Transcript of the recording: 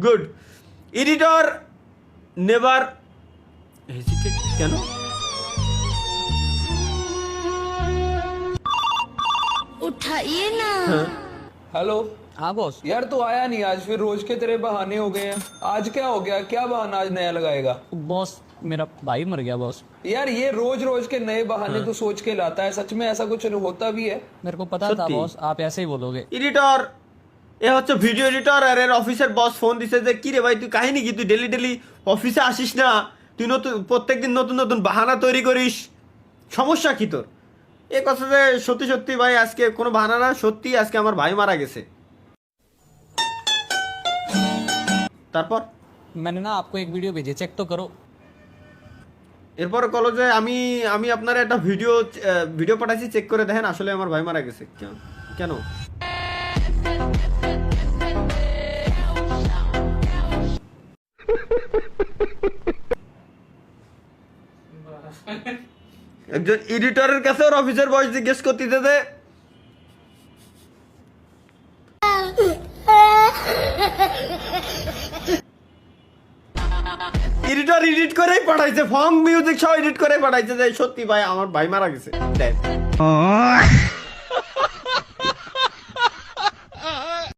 Good. Editor never hesitate কেন? उठाइए ना। हेलो। हाँ बॉस। यार तू आया नहीं आज, फिर रोज के तेरे बहाने हो गए हैं। आज क्या हो गया? क्या बहाना आज नया लगाएगा? बॉस मेरा भाई मर गया बॉस। यार ये रोज रोज के नए बहाने तू सोच के लाता है, सच में ऐसा कुछ होता भी है? मेरे को पता था सत्ती। बॉस आप ऐसे ही बोलोगे। এডিটর এ হচ্ছে ভিডিও এডিটর, আর এর অফিসের বস ফোন দিছে যে কি রে ভাই তুই কাহিনী কি, তুই ডেলি ডেলি অফিসে আসিস না, তুই নতুন প্রত্যেকদিন নতুন নতুন বাহানা তৈরি করিস, সমস্যা কি তোর? এ কথা যে সত্যি সত্যি ভাই আজকে কোনো বাহানা না, সত্যি আজকে আমার ভাই মারা গেছে। তারপর मैंने ना आपको एक वीडियो भेजी, चेक तो करो। এরপরে কলো যে আমি আমি আপনার একটা ভিডিও পাঠাচ্ছি, চেক করে দেখেন আসলে আমার ভাই মারা গেছে। কেন? একজন এডিটরের কাছে ওর অফিসের বয়স জিজ্ঞেস করতেছে যে এডিটর এডিট করেই পাঠাইছে, ফং মিউজিক সহ এডিট করে পাঠাইছে যে সত্যি ভাই আমার ভাই মারা গেছে।